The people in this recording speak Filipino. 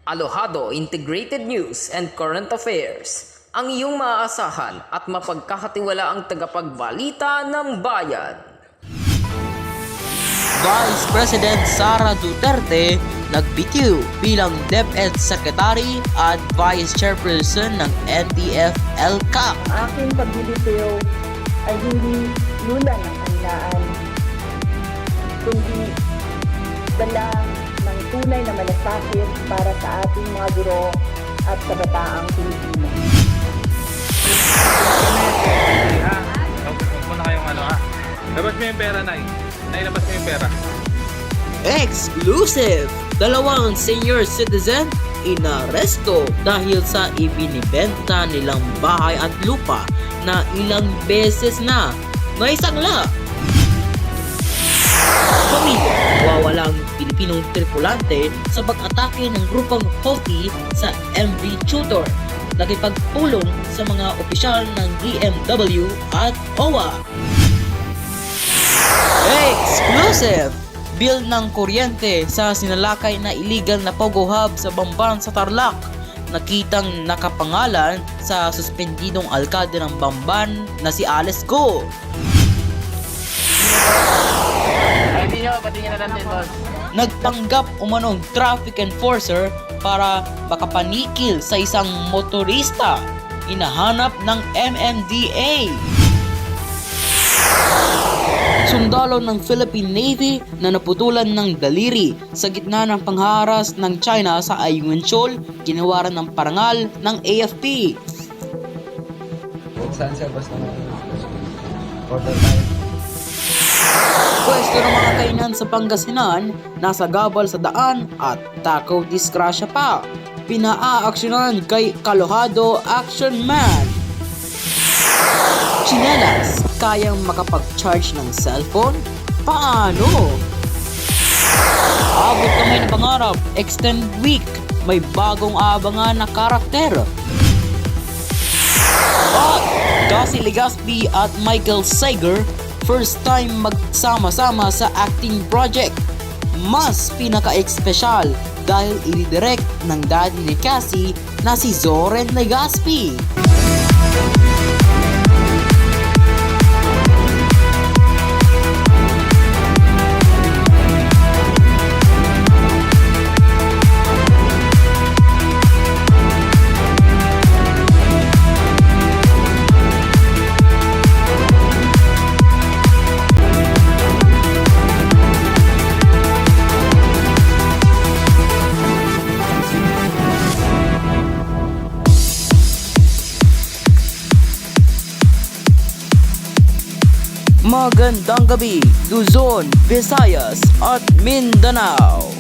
Alohado Integrated News and Current Affairs, ang iyong maaasahan at mapagkakatiwalaang tagapagbalita ng bayan. Vice President Sara Duterte nagbitiw bilang DepEd Secretary at Vice Chairperson ng NTF-ELCAC. Ang aking pagbibitiw ay hindi lula ng kahinaan, kundi dala ng tunay na malasakit para sa ating mga guro at kabataang Pilipino. Huwag mo na kayong Labas mo yung pera, Nay. Nay, labas mo yung pera. Exclusive! Dalawang senior citizen inaresto dahil sa ibinibenta nilang bahay at lupa na ilang beses na naisangla. Pamilya, wawalang Pilipinong tripulante sa pag-atake ng grupong Houthi sa MV Tutor. Nakipagtulong sa mga opisyal ng DMW at OWA. Exclusive! Bill ng kuryente sa sinalakay na illegal na Pogo Hub sa Bamban sa Tarlac. Nakitang nakapangalan sa suspendidong alkalde ng Bamban na si Alice Go. Nagpanggap umanong traffic enforcer para makapanikil sa isang motorista. Inahanap ng MMDA. Sundalo ng Philippine Navy na naputulan ng daliri sa gitna ng pangharas ng China sa Ayungin Shoal, ginawaran ng parangal ng AFP. Saan siya basta order tayo? Pwesto ng mga kainan sa Pangasinan, nasa gabal sa daan at takaw disgrasya pa. Pinaaaksyonan kay Alohado Action Man. Chinelas, kayang makapag-charge ng cellphone? Paano? Abot kamay na pangarap, extend week, may bagong abangan na karakter. At Gussie Legazpi at Michael Sager, first time magsama-sama sa acting project. Mas pinaka-espesyal dahil i-direct ng daddy ni Cassie na si Zoren Legazpi. Magandang gabi, Luzon, Visayas at Mindanao.